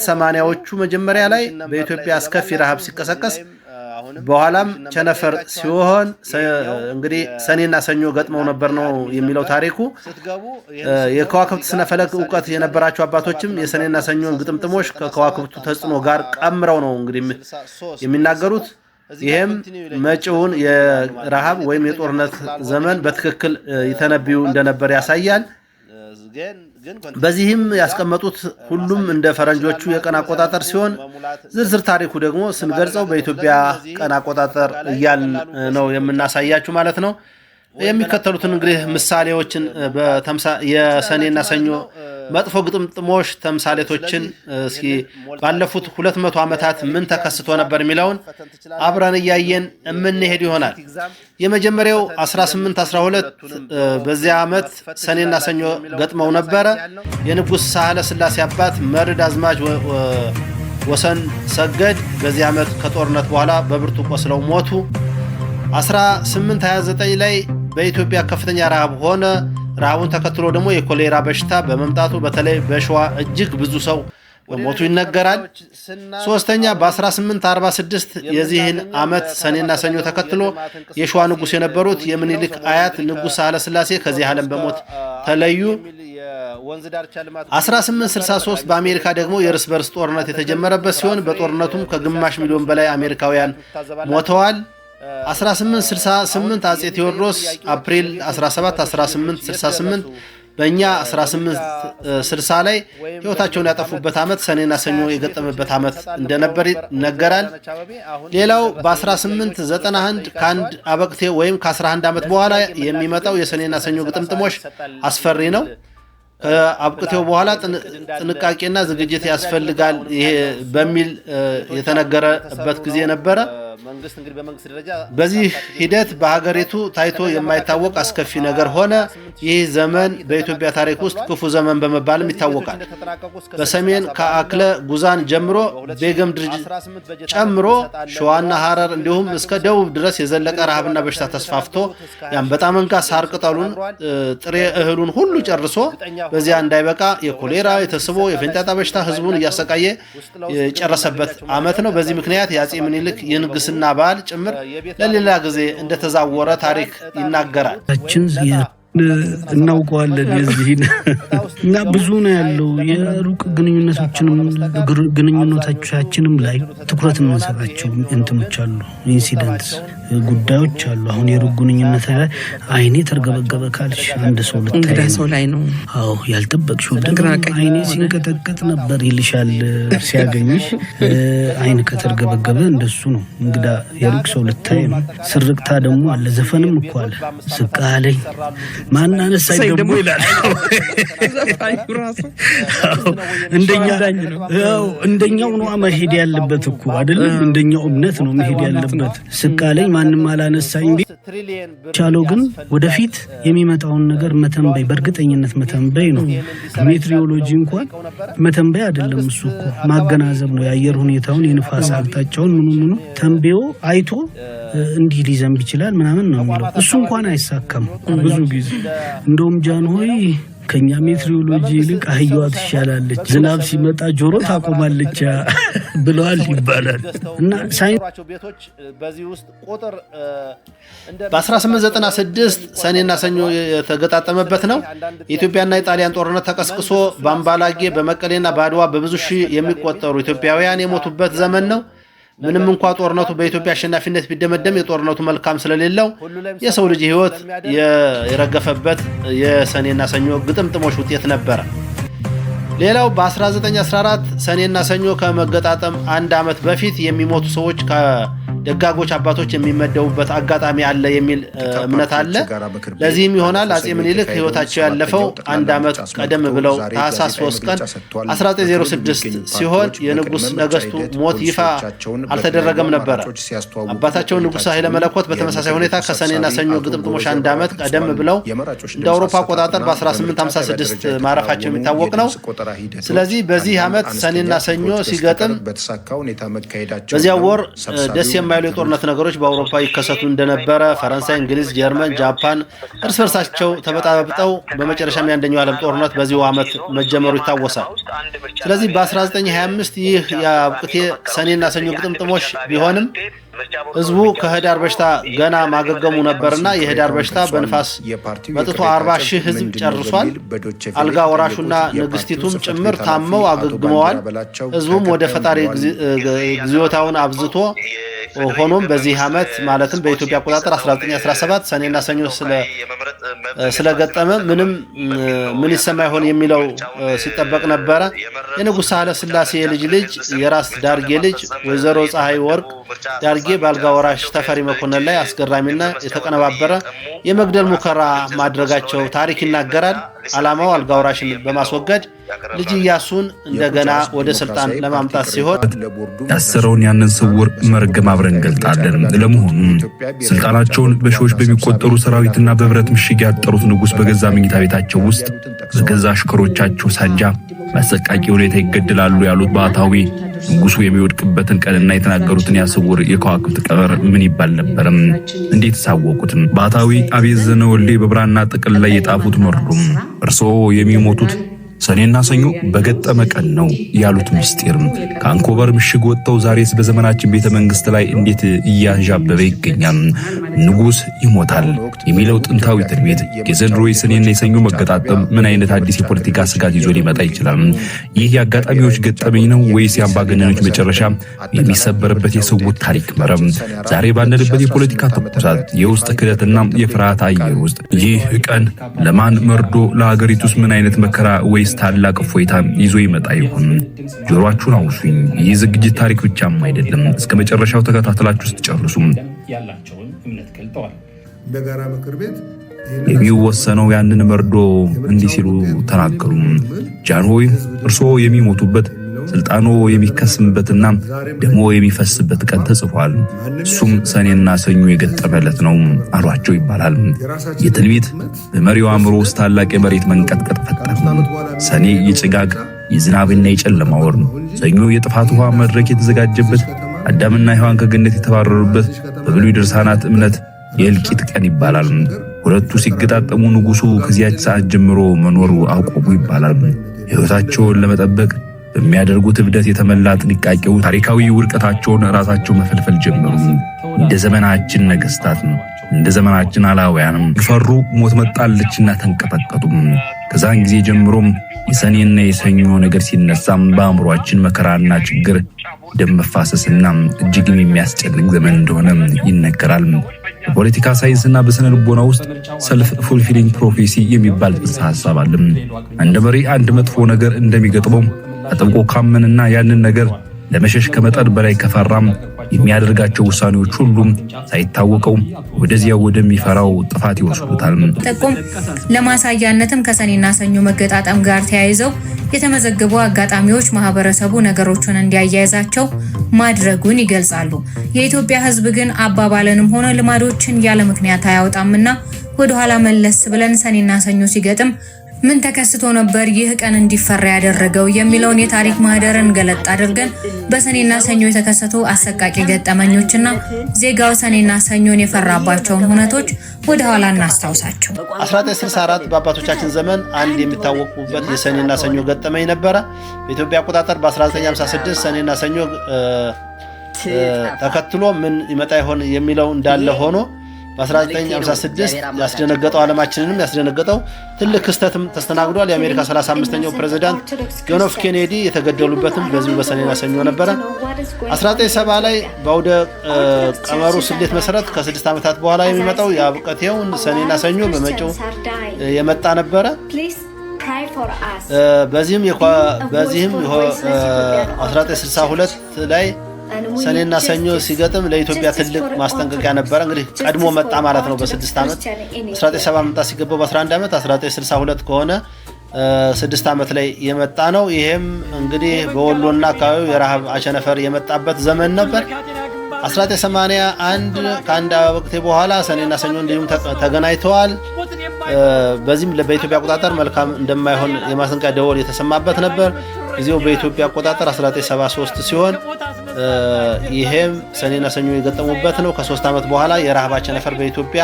ሰማንያዎቹ መጀመሪያ ላይ በኢትዮጵያ አስከፊ ረሃብ ሲቀሰቀስ በኋላም ቸነፈር ሲሆን እንግዲህ ሰኔና ሰኞ ገጥመው ነበር ነው የሚለው ታሪኩ የከዋክብት ስነ ፈለክ ዕውቀት የነበራቸው አባቶችም የሰኔና ሰኞን ግጥምጥሞሽ ከከዋክብቱ ተጽዕኖ ጋር ቀምረው ነው እንግዲህ የሚናገሩት ይሄም መጪውን የረሃብ ወይም የጦርነት ዘመን በትክክል ይተነብዩ እንደነበር ያሳያል በዚህም ያስቀመጡት ሁሉም እንደ ፈረንጆቹ የቀን አቆጣጠር ሲሆን ዝርዝር ታሪኩ ደግሞ ስንገልጸው በኢትዮጵያ ቀን አቆጣጠር ይያል ነው የምናሳያችሁ ማለት ነው የሚከተሉትን እንግዲህ ምሳሌዎችን የሰኔና ሰኞ መጥፎ ግጥምጥሞሽ ተምሳሌቶችን እስኪ ባለፉት 200 ዓመታት ምን ተከስቶ ነበር የሚለውን አብረን ያየን እምንሄድ ይሆናል የመጀመሪያው 1812 በዚያ ዓመት ሰኔና ሰኞ ገጥመው ነበር የንጉስ ሳህለ ስላሴ አባት መርድ አዝማች ወሰን ሰገድ በዚያ ዓመት ከጦርነት በኋላ በብርቱ ቆስለው ሞቱ 1829 ላይ በኢትዮጵያ ከፍተኛ ረሃብ ሆነ ረሃቡን ተከትሎ ደግሞ የኮሌራ በሽታ በመምጣቱ በተለይ በሸዋ እጅግ ብዙ ሰው ሞቱ ይነገራል ሶስተኛ በ1846 የዚህን ዓመት ሰኔና ሰኞ ተከትሎ የሸዋ ንጉስ የነበሩት የምኒልክ አያት ንጉስ ሳህለ ስላሴ ከዚህ ዓለም በሞት ተለዩ 1863 በአሜሪካ ደግሞ የእርስ በርስ ጦርነት የተጀመረበት ሲሆን በጦርነቱም ከግማሽ ሚሊዮን በላይ አሜሪካውያን ሞተዋል 1868 አጼ ቴዎድሮስ አፕሪል 17 1868 በእኛ 1860 ላይ ህይወታቸውን ያጠፉበት ዓመት ሰኔና ሰኞ የገጠመበት ዓመት እንደነበር ይነገራል ሌላው በ1891 ካንድ አበቅቴ ወይም ከ11 ዓመት በኋላ የሚመጣው የሰኔና ሰኞ ግጥምጥሞሽ አስፈሪ ነው አብቅቴው በኋላ ጥንቃቄና ዝግጅት ያስፈልጋል ይሄ በሚል የተነገረበት ጊዜ ነበር በዚህ ሂደት በሀገሪቱ ታይቶ የማይታወቅ አስከፊ ነገር ሆነ ይህ ዘመን በኢትዮጵያ ታሪክ ውስጥ ክፉ ዘመን በመባልም ይታወቃል በሰሜን ከአክለ ጉዛን ጀምሮ ቤገም ድርጅት ጨምሮ ሸዋና ሐረር እንዲሁም እስከ ደቡብ ድረስ የዘለቀ ረሃብና በሽታ ተስፋፍቶ ያንበጣ መንጋ ሳር ቅጠሉን ጥሬ እህሉን ሁሉ ጨርሶ በዚያ እንዳይበቃ የኮሌራ የተስቦ የፈንጣጣ በሽታ ህዝቡን እያሰቃየ የጨረሰበት ዓመት ነው በዚህ ምክንያት ያጼ ምኒልክ የንግስና ባል ጭምር ለሌላ ጊዜ እንደተዛወረ ታሪክ ይናገራል እናውቀዋለን የዚህን እና ብዙ ነው ያለው የሩቅ ግንኙነቶቻችንም ላይ ትኩረት እንሰጣቸው እንትኖች አሉ ኢንሲደንትስ ጉዳዮች አሉ አሁን የሩቅ ግንኙነት ላይ አይኔ ተርገበገበ ካልሽ አንድ ሰው እንግዳ ሰው ላይ ነው አዎ ያልጠበቅሽው አይኔ ሲንቀጠቀጥ ነበር ይልሻል ሲያገኝሽ አይን ከተርገበገበ እንደሱ ነው እንግዳ የሩቅ ሰው ልታይ ነው ስርቅታ ደግሞ አለ ዘፈንም እኮ አለ ስቃለኝ ማን አነሳኝ ደግሞ ይላል ዘፋኝ ራሱ እንደኛው ነው መሄድ ያለበት እኮ አይደለም እንደኛው እምነት ነው መሄድ ያለበት ስቃለኝ ማንንም አላነሳኝ ቻለው ግን ወደፊት የሚመጣውን ነገር መተንበይ በእርግጠኝነት መተንበይ ነው ሜትሪዮሎጂ እንኳን መተንበይ አይደለም እሱ እኮ ማገናዘብ ነው የአየር ሁኔታውን የንፋስ አቅጣጫውን ምኑ ተንበዮ አይቶ እንዲህ ሊዘንብ ይችላል ምናምን ነው የሚለው እሱ እንኳን አይሳካም ብዙ ጊዜ እንደውም ጃንሆይ ከኛ ሜትሪዮሎጂ ይልቅ አህያዋ ትሻላለች ዝናብ ሲመጣ ጆሮ ታቆማለች ብለዋል ይባላል እና ሳይንስ ቤቶች በዚህ ውስጥ ቁጥር በ1896 ሰኔና ሰኞ የተገጣጠመበት ነው ኢትዮጵያና የጣሊያን ጦርነት ተቀስቅሶ በአምባላጌ በመቀሌና በአድዋ በብዙ ሺህ የሚቆጠሩ ኢትዮጵያውያን የሞቱበት ዘመን ነው ምንም እንኳን ጦርነቱ በኢትዮጵያ አሸናፊነት ቢደመደም የጦርነቱ መልካም ስለሌለው የሰው ልጅ ህይወት የረገፈበት የሰኔና ሰኞ ግጥምጥሞሽ ውጤት ነበር ሌላው በ1914 ሰኔና ሰኞ ከመገጣጠም አንድ ዓመት በፊት የሚሞቱ ሰዎች ደጋጎች አባቶች የሚመደቡበት አጋጣሚ አለ የሚል እምነት አለ ለዚህም ይሆናል አጼ ምኒልክ ህይወታቸው ያለፈው አንድ ዓመት ቀደም ብለው ታህሳስ 3 ቀን 1906 ሲሆን የንጉስ ነገስቱ ሞት ይፋ አልተደረገም ነበር አባታቸው ንጉስ ኃይለ መለኮት በተመሳሳይ ሁኔታ ከሰኔና ሰኞ ግጥምጥሞሽ አንድ ዓመት ቀደም ብለው እንደ አውሮፓ አቆጣጠር በ1856 ማረፋቸው የሚታወቅ ነው ስለዚህ በዚህ ዓመት ሰኔና ሰኞ ሲገጥም በዚያ ወር ደስ የማይሉ የጦርነት ነገሮች በአውሮፓ ይከሰቱ እንደነበረ ፈረንሳይ፣ እንግሊዝ፣ ጀርመን፣ ጃፓን እርስ በርሳቸው ተበጣብጠው በመጨረሻም የአንደኛው ዓለም ጦርነት በዚሁ ዓመት መጀመሩ ይታወሳል። ስለዚህ በ1925 ይህ የአብቅቴ ሰኔና ሰኞ ግጥምጥሞች ቢሆንም ህዝቡ ከህዳር በሽታ ገና ማገገሙ ነበርና የህዳር በሽታ በንፋስ መጥቶ 40 ሺህ ህዝብ ጨርሷል። አልጋ ወራሹና ንግስቲቱም ጭምር ታመው አገግመዋል። ህዝቡም ወደ ፈጣሪ እግዚኦታውን አብዝቶ ሆኖም በዚህ ዓመት ማለትም በኢትዮጵያ አቆጣጠር 1917 ሰኔና ሰኞ ስለገጠመ ምን ይሰማ ይሆን የሚለው ሲጠበቅ ነበረ። የንጉሥ ሳህለ ሥላሴ የልጅ የራስ ዳርጌ ልጅ ወይዘሮ ፀሐይ ወርቅ ዳርጌ በአልጋ ወራሽ ተፈሪ መኮንን ላይ አስገራሚና የተቀነባበረ የመግደል ሙከራ ማድረጋቸው ታሪክ ይናገራል። ዓላማው አልጋ ወራሽን በማስወገድ ልጅ ኢያሱን እንደገና ወደ ስልጣን ለማምጣት ሲሆን ያሰረውን ያንን ስውር መርገም አብረን እንገልጣለን። ለመሆኑ ስልጣናቸውን በሺዎች በሚቆጠሩ ሰራዊትና በብረት ምሽግ ያጠሩት ንጉሥ በገዛ መኝታ ቤታቸው ውስጥ በገዛ አሽከሮቻቸው ሳንጃ በአሰቃቂ ሁኔታ ይገደላሉ ያሉት ባህታዊ ንጉሱ የሚወድቅበትን ቀንና የተናገሩትን ያስውር የከዋክብት ቀመር ምን ይባል ነበርም? እንዴት ሳወቁትም? ባህታዊ አቤዘነ ወልዴ በብራና ጥቅል ላይ የጣፉት መርዶም እርስዎ የሚሞቱት ሰኔና ሰኞ በገጠመ ቀን ነው ያሉት ምስጢር ከአንኮበር ምሽግ ወጥተው ዛሬስ በዘመናችን ቤተ መንግስት ላይ እንዴት እያንዣበበ ይገኛል? ንጉስ ይሞታል የሚለው ጥንታዊ ትንቢት የዘንድሮ የሰኔና የሰኞ መገጣጠም ምን አይነት አዲስ የፖለቲካ ስጋት ይዞ ሊመጣ ይችላል? ይህ የአጋጣሚዎች ገጠመኝ ነው ወይስ የአምባገነኖች መጨረሻ የሚሰበርበት የሰዎች ታሪክ መረብ? ዛሬ ባለንበት የፖለቲካ ትኩሳት የውስጥ ክደትና የፍርሃት አየር ውስጥ ይህ ቀን ለማን መርዶ፣ ለሀገሪቱስ ምን አይነት መከራ ወይስ ታላቅ እፎይታ ይዞ ይመጣ ይሆን? ጆሮአችሁን አውሱኝ። ይህ ዝግጅት ታሪክ ብቻም አይደለም። እስከ መጨረሻው ተከታተላችሁ ስትጨርሱ ያላቸውን እምነት ገልጠዋል። በጋራ ምክር ቤት የሚወሰነው ያንን መርዶ እንዲህ ሲሉ ተናገሩ። ጃንሆይ እርስዎ የሚሞቱበት ስልጣኑ የሚከስምበትና ደሞ የሚፈስበት ቀን ተጽፏል። እሱም ሰኔና ሰኞ የገጠመለት ነው አሏቸው ይባላል። የትንቢት በመሪው አእምሮ ውስጥ ታላቅ የመሬት መንቀጥቀጥ ፈጠረ። ሰኔ የጭጋግ የዝናብና የጨለማ ወር፣ ሰኞ የጥፋት ውሃ መድረክ የተዘጋጀበት፣ አዳምና ሔዋን ከገነት የተባረሩበት፣ በብሉይ ድርሳናት እምነት የእልቂት ቀን ይባላል። ሁለቱ ሲገጣጠሙ ንጉሱ ከዚያች ሰዓት ጀምሮ መኖሩ አቆሙ ይባላል። ሕይወታቸውን ለመጠበቅ በሚያደርጉት እብደት የተመላ ጥንቃቄው ታሪካዊ ውድቀታቸውን ራሳቸው መፈልፈል ጀመሩ። እንደ ዘመናችን ነገስታት ነው፣ እንደ ዘመናችን አላውያንም ፈሩ። ሞት መጣለችና ተንቀጠቀጡ። ከዛን ጊዜ ጀምሮም የሰኔና የሰኞ ነገር ሲነሳም በአእምሯችን መከራና ችግር፣ ደም መፋሰስና እጅግም የሚያስጨንቅ ዘመን እንደሆነ ይነገራል። በፖለቲካ ሳይንስና በስነ ልቦና ውስጥ ሰልፍ ፉልፊሊንግ ፕሮፌሲ የሚባል ጽንሰ ሐሳብ አለ። አንድ መሪ አንድ መጥፎ ነገር እንደሚገጥመው አጥብቆ ካመንና ያንን ነገር ለመሸሽ ከመጠን በላይ ከፈራም የሚያደርጋቸው ውሳኔዎች ሁሉም ሳይታወቀው ወደዚያው ወደሚፈራው ጥፋት ይወስዱታል። ጠቁም ለማሳያነትም ከሰኔና ሰኞ መገጣጠም ጋር ተያይዘው የተመዘገቡ አጋጣሚዎች ማህበረሰቡ ነገሮችን እንዲያያይዛቸው ማድረጉን ይገልጻሉ። የኢትዮጵያ ሕዝብ ግን አባባልንም ሆነ ልማዶችን ያለ ምክንያት አያወጣምና ወደ ኋላ መለስ ብለን ሰኔና ሰኞ ሲገጥም ምን ተከስቶ ነበር ይህ ቀን እንዲፈራ ያደረገው የሚለውን የታሪክ ማህደርን ገለጥ አድርገን በሰኔና ሰኞ የተከሰቱ አሰቃቂ ገጠመኞችና ዜጋው ሰኔና ሰኞን የፈራባቸውን ሁነቶች ወደ ኋላ እናስታውሳቸው። 1964 በአባቶቻችን ዘመን አንድ የሚታወቁበት የሰኔና ሰኞ ገጠመኝ ነበረ። በኢትዮጵያ አቆጣጠር በ1956 ሰኔና ሰኞ ተከትሎ ምን ይመጣ ይሆን የሚለው እንዳለ ሆኖ በ1956 ያስደነገጠው ዓለማችንንም ያስደነገጠው ትልቅ ክስተትም ተስተናግዷል። የአሜሪካ 35ኛው ፕሬዝዳንት ጆን ኤፍ ኬኔዲ የተገደሉበትም በዚሁ በሰኔና ሰኞ ነበረ። 1970 ላይ በአውደ ቀመሩ ስሌት መሰረት ከ6 ዓመታት በኋላ የሚመጣው የአብቀቴውን ሰኔና ሰኞ በመጪው የመጣ ነበረ። በዚህም 1962 ላይ ሰኔና ሰኞ ሲገጥም ለኢትዮጵያ ትልቅ ማስጠንቀቂያ ነበረ። እንግዲህ ቀድሞ መጣ ማለት ነው በ6 ዓመት 1970 መጣ ሲገባው በ11 ዓመት 1962 ከሆነ 6 ዓመት ላይ የመጣ ነው። ይሄም እንግዲህ በወሎና አካባቢው የረሃብ አሸነፈር የመጣበት ዘመን ነበር። 1981 ከአንድ ወቅት በኋላ ሰኔና ሰኞ እንዲሁም ተገናኝተዋል። በዚህም በኢትዮጵያ አቆጣጠር መልካም እንደማይሆን የማስጠንቀቂያ ደወል የተሰማበት ነበር። ጊዜው በኢትዮጵያ አቆጣጠር 1973 ሲሆን ይሄም ሰኔና ሰኞ የገጠሙበት ነው። ከ3 ዓመት በኋላ የረሃብ ቸነፈር በኢትዮጵያ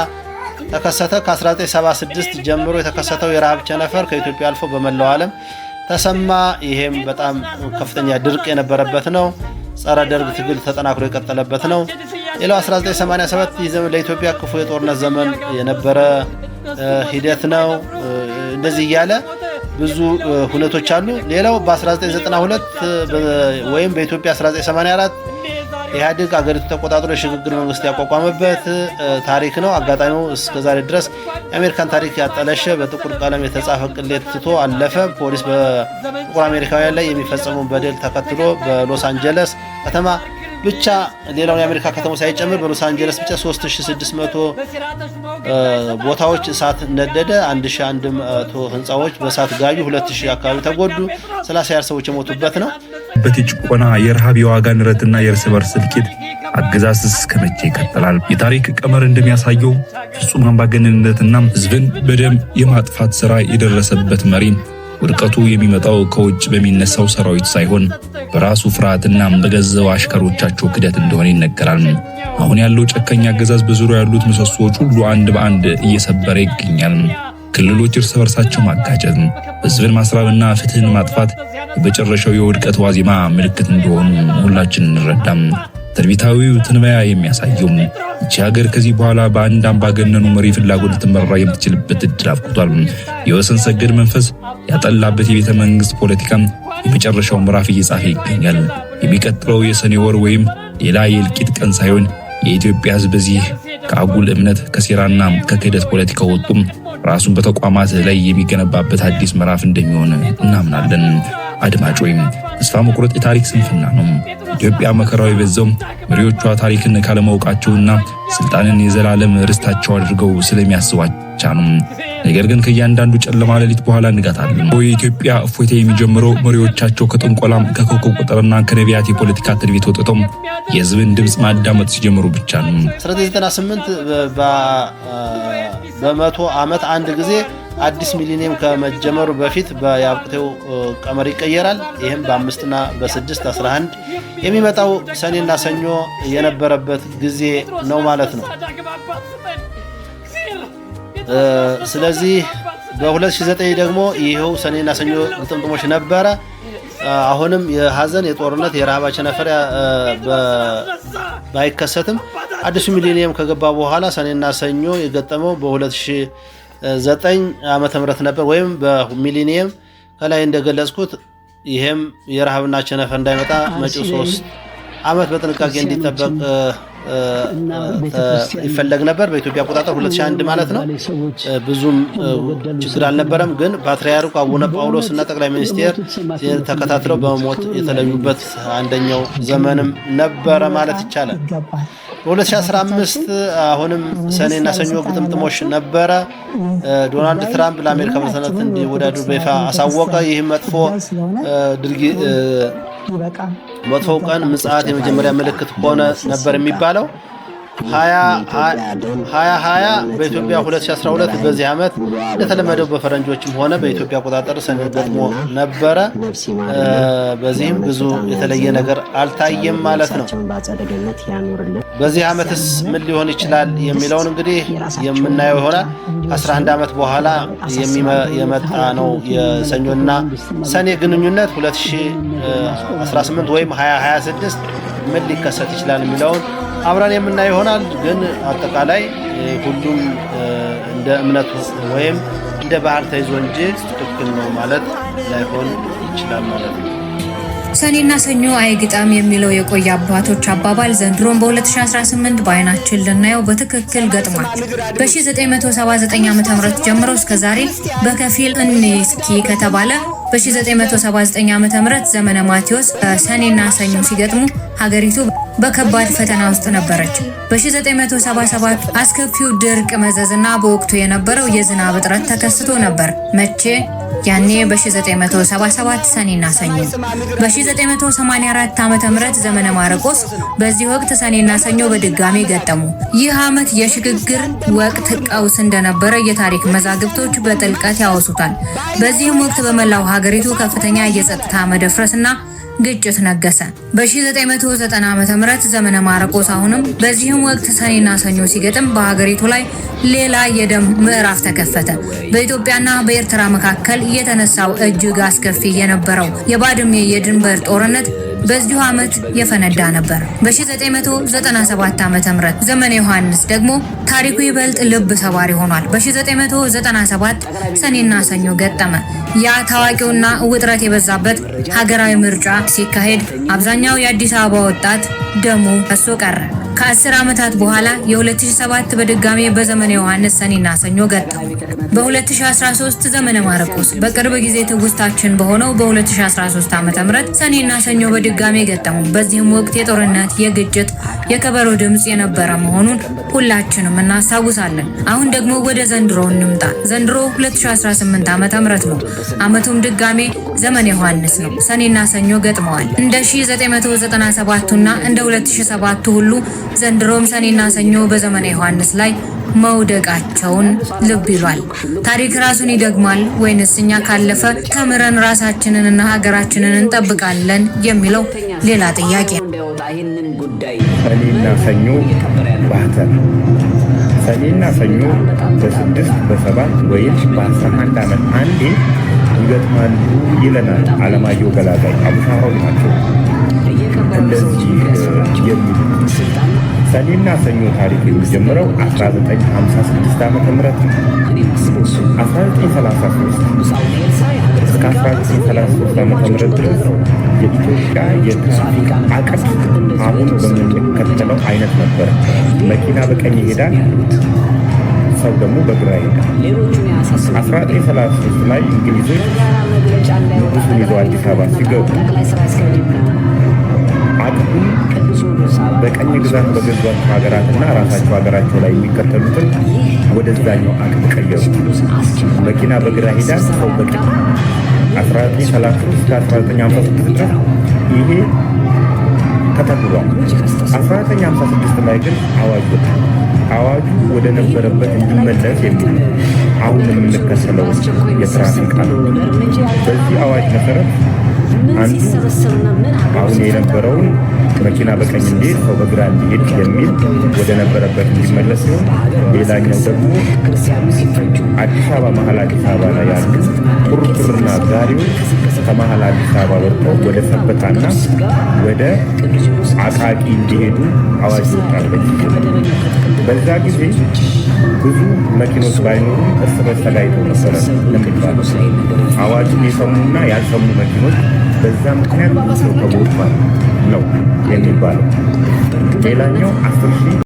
ተከሰተ። ከ1976 ጀምሮ የተከሰተው የረሃብ ቸነፈር ከኢትዮጵያ አልፎ በመላው ዓለም ተሰማ። ይሄም በጣም ከፍተኛ ድርቅ የነበረበት ነው። ጸረ ደርግ ትግል ተጠናክሮ የቀጠለበት ነው። ሌላው 1987 ዘመን ለኢትዮጵያ ክፉ የጦርነት ዘመን የነበረ ሂደት ነው። እንደዚህ እያለ ብዙ ሁነቶች አሉ። ሌላው በ1992 ወይም በኢትዮጵያ 1984 ኢህአዴግ አገሪቱ ተቆጣጥሮ የሽግግር መንግስት ያቋቋመበት ታሪክ ነው። አጋጣሚው እስከዛሬ ድረስ የአሜሪካን ታሪክ ያጠለሸ በጥቁር ቀለም የተጻፈ ቅሌት ትቶ አለፈ። ፖሊስ በጥቁር አሜሪካውያን ላይ የሚፈጸመውን በደል ተከትሎ በሎስ አንጀለስ ከተማ ብቻ ሌላውን የአሜሪካ ከተሞች ሳይጨምር በሎስ አንጀለስ ብቻ 3600 ቦታዎች እሳት ነደደ። 1100 ህንፃዎች በእሳት ጋዩ። 2000 አካባቢ ተጎዱ። 30 ያህል ሰዎች የሞቱበት ነው። በጭቆና የረሃብ የዋጋ ንረትና የእርስ በርስ እልቂት አገዛዝ እስከ መቼ ይቀጥላል? የታሪክ ቀመር እንደሚያሳየው ፍጹም አምባገነንነትና ህዝብን በደም የማጥፋት ሥራ የደረሰበት መሪ ውድቀቱ የሚመጣው ከውጭ በሚነሳው ሰራዊት ሳይሆን በራሱ ፍርሃትና በገዛው አሽከሮቻቸው ክደት እንደሆነ ይነገራል። አሁን ያለው ጨካኝ አገዛዝ በዙሪያው ያሉት ምሰሶዎች ሁሉ አንድ በአንድ እየሰበረ ይገኛል። ክልሎች እርስ በርሳቸው ማጋጨት፣ ህዝብን ማስራብና ፍትህን ማጥፋት በመጨረሻው የውድቀት ዋዜማ ምልክት እንደሆኑ ሁላችን እንረዳም። ትንቢታዊው ትንበያ የሚያሳየው ይህች ሀገር ከዚህ በኋላ በአንድ አምባገነኑ መሪ ፍላጎት ልትመራ የምትችልበት እድል አብቅቷል። የወሰን ሰገድ መንፈስ ያጠላበት የቤተ መንግስት ፖለቲካ የመጨረሻው ምዕራፍ እየጻፈ ይገኛል። የሚቀጥለው የሰኔ ወር ወይም ሌላ የእልቂት ቀን ሳይሆን የኢትዮጵያ ህዝብ በዚህ ከአጉል እምነት ከሴራና ከክህደት ፖለቲካ ወጡም ራሱን በተቋማት ላይ የሚገነባበት አዲስ ምዕራፍ እንደሚሆን እናምናለን። አድማጭ ወይም ተስፋ መቁረጥ የታሪክ ስንፍና ነው። ኢትዮጵያ መከራው የበዛው መሪዎቿ ታሪክን ካለማወቃቸውና ስልጣንን የዘላለም ርስታቸው አድርገው ስለሚያስቧቻ ነው። ነገር ግን ከእያንዳንዱ ጨለማ ሌሊት በኋላ እንጋታለን። የኢትዮጵያ እፎይታ የሚጀምረው መሪዎቻቸው ከጥንቆላም ከኮከብ ቁጥርና ከነቢያት የፖለቲካ ትንቢት ወጥተው የህዝብን ድምፅ ማዳመጥ ሲጀምሩ ብቻ ነው። 1998 በመቶ ዓመት አንድ ጊዜ አዲስ ሚሊኒየም ከመጀመሩ በፊት በያብቅቴው ቀመር ይቀየራል። ይህም በ5 እና በ6 11 የሚመጣው ሰኔና ሰኞ የነበረበት ጊዜ ነው ማለት ነው። ስለዚህ በ2009 ደግሞ ይሄው ሰኔና ሰኞ ግጥምጥሞች ነበረ። አሁንም የሐዘን የጦርነት የረሃብ ቸነፈር ባይከሰትም አዲሱ ሚሊኒየም ከገባ በኋላ ሰኔና ሰኞ የገጠመው በ2009 ዓመተ ምህረት ነበር። ወይም በሚሊኒየም ከላይ እንደገለጽኩት ይሄም የረሃብና ቸነፈር እንዳይመጣ መጪው 3 ዓመት በጥንቃቄ እንዲጠበቅ ይፈለግ ነበር። በኢትዮጵያ አቆጣጠር 2001 ማለት ነው። ብዙም ችግር አልነበረም። ግን ፓትርያርኩ አቡነ ጳውሎስ እና ጠቅላይ ሚኒስቴር ተከታትለው በሞት የተለዩበት አንደኛው ዘመንም ነበረ ማለት ይቻላል። በ2015 አሁንም ሰኔና ሰኞ ግጥምጥሞች ነበረ። ዶናልድ ትራምፕ ለአሜሪካ ፕሬዝዳንት እንዲወዳደሩ በይፋ አሳወቀ። ይህም መጥፎው ቀን ምጽአት የመጀመሪያ ምልክት ሆነ ነበር የሚባለው። 2020 በኢትዮጵያ 2012 በዚህ ዓመት እንደተለመደው በፈረንጆችም ሆነ በኢትዮጵያ አቆጣጠር ሰኔ ገጥሞ ነበረ። በዚህም ብዙ የተለየ ነገር አልታየም ማለት ነው። በዚህ ዓመትስ ምን ሊሆን ይችላል የሚለውን እንግዲህ የምናየው ይሆናል። ከ11 ዓመት በኋላ የመጣ ነው የሰኞና ሰኔ ግንኙነት 2018 ወይም 2026 ምን ሊከሰት ይችላል የሚለውን አብረን የምናየው ይሆናል። ግን አጠቃላይ ሁሉም እንደ እምነቱ ወይም እንደ ባህል ተይዞ እንጂ ትክክል ነው ማለት ላይሆን ይችላል ማለት ነው። ሰኔና ሰኞ አይግጣም የሚለው የቆየ አባቶች አባባል ዘንድሮም በ2018 በአይናችን ልናየው በትክክል ገጥሟል። በ1979 ዓ.ም ጀምሮ እስከ ዛሬ በከፊል እንስኪ ከተባለ በ1979 ዓ.ም ዘመነ ማቴዎስ ሰኔና ሰኞ ሲገጥሙ ሀገሪቱ በከባድ ፈተና ውስጥ ነበረች። በ1977 አስከፊው ድርቅ መዘዝና በወቅቱ የነበረው የዝናብ እጥረት ተከስቶ ነበር። መቼ? ያኔ በ1977 ሰኔና ሰኞ። በ1984 ዓመተ ምህረት ዘመነ ማርቆስ በዚህ ወቅት ሰኔና ሰኞ በድጋሚ ገጠሙ። ይህ ዓመት የሽግግር ወቅት ቀውስ እንደነበረ የታሪክ መዛግብቶች በጥልቀት ያወሱታል። በዚህም ወቅት በመላው ሀገሪቱ ከፍተኛ የጸጥታ መደፍረስና ግጭት ነገሰ። በ1990 ዓመተ ምህረት ዘመነ ማርቆስ አሁንም በዚህም ወቅት ሰኔና ሰኞ ሲገጥም በሀገሪቱ ላይ ሌላ የደም ምዕራፍ ተከፈተ። በኢትዮጵያና በኤርትራ መካከል የተነሳው እጅግ አስከፊ የነበረው የባድሜ የድንበር ጦርነት በዚሁ ዓመት የፈነዳ ነበር። በ1997 ዓመተ ምህረት ዘመነ ዮሐንስ ደግሞ ታሪኩ ይበልጥ ልብ ሰባሪ ሆኗል። በ1997 ሰኔና ሰኞ ገጠመ። ያ ታዋቂውና ውጥረት የበዛበት ሀገራዊ ምርጫ ሲካሄድ አብዛኛው የአዲስ አበባ ወጣት ደሙ ፈሶ ቀረ። ከ10 ዓመታት በኋላ የ2007 በድጋሜ በዘመነ ዮሐንስ ሰኔና ሰኞ ገጠሙ። በ2013 ዘመነ ማርቆስ በቅርብ ጊዜ ትውስታችን በሆነው በ2013 ዓመተ ምህረት ሰኔና ሰኞ በድጋሜ ገጠሙ። በዚህም ወቅት የጦርነት፣ የግጭት፣ የከበሮ ድምጽ የነበረ መሆኑን ሁላችንም እናስታውሳለን። አሁን ደግሞ ወደ ዘንድሮ እንምጣ። ዘንድሮ 2018 ዓመተ ምህረት ነው። ዓመቱም ድጋሜ ዘመነ ዮሐንስ ነው። ሰኔና ሰኞ ገጥመዋል። እንደ 1997ቱና እንደ 2007ቱ ሁሉ ዘንድሮም ሰኔና ሰኞ በዘመነ ዮሐንስ ላይ መውደቃቸውን ልብ ይሏል። ታሪክ ራሱን ይደግማል ወይንስ እኛ ካለፈ ተምረን ራሳችንንና ሀገራችንን እንጠብቃለን የሚለው ሌላ ጥያቄ ነው። ሰኔና ሰኞ ባተር ሰኔና ሰኞ በ6 በ7 ወይም በ11 ዓመት አንዴ ይገጥማሉ ይለናል አለማየሁ ገላጋይ። አቡሻራው ናቸው እንደዚህ የሚሉት። ሰኔና ሰኞ ታሪክ የሚጀምረው 1956 ዓመተ ምህረት ነው። 1933 እስከ 1933 ዓመተ ምህረት ድረስ የኢትዮጵያ የትራፊክ አቀፍ አሁን በምንከተለው አይነት ነበር። መኪና በቀኝ ይሄዳል፣ ሰው ደግሞ በግራ ይሄዳል። 1933 ላይ እንግሊዞች ንጉሱን ይዘው አዲስ አበባ ሲገቡ አቅዱን በቀኝ ግዛት በገዟቸው ሀገራትና ራሳቸው ሀገራቸው ላይ የሚከተሉትን ወደዛኛው አቅድ ቀየሩ። መኪና በግራ ሄዳል፣ ሰው በቀኝ። 1933 እስከ 1956 ድረስ ይሄ ተተግብሯል። 1956 ላይ ግን አዋጅ ወጣ። አዋጁ ወደ ነበረበት እንዲመለስ የሚል አሁን የምንከተለው የትራፊክ አለ። በዚህ አዋጅ መሰረት አንዱ አሁን የነበረውን መኪና በቀኝ እንዲሄድ ሰው በግራ እንዲሄድ የሚል ወደ ነበረበት እንዲመለስ ሲሆን፣ ሌላኛው ደግሞ አዲስ አበባ መሀል አዲስ አበባ ላይ ያሉ ቁርቁርና ጋሪዎች ከመሀል አዲስ አበባ ወጥተው ወደ ሰበታና ወደ አቃቂ እንዲሄዱ አዋጅ ወጣበት። በዛ ጊዜ ብዙ መኪኖች ባይኖሩም እርስ በርስ ተጋጭተው ነበረ ለሚባለው አዋጁን የሰሙና ያልሰሙ መኪኖች በዛ ምክንያት ብዙ ሰው ተጎድቷል ነው የሚባለው። ሌላኛው 10,000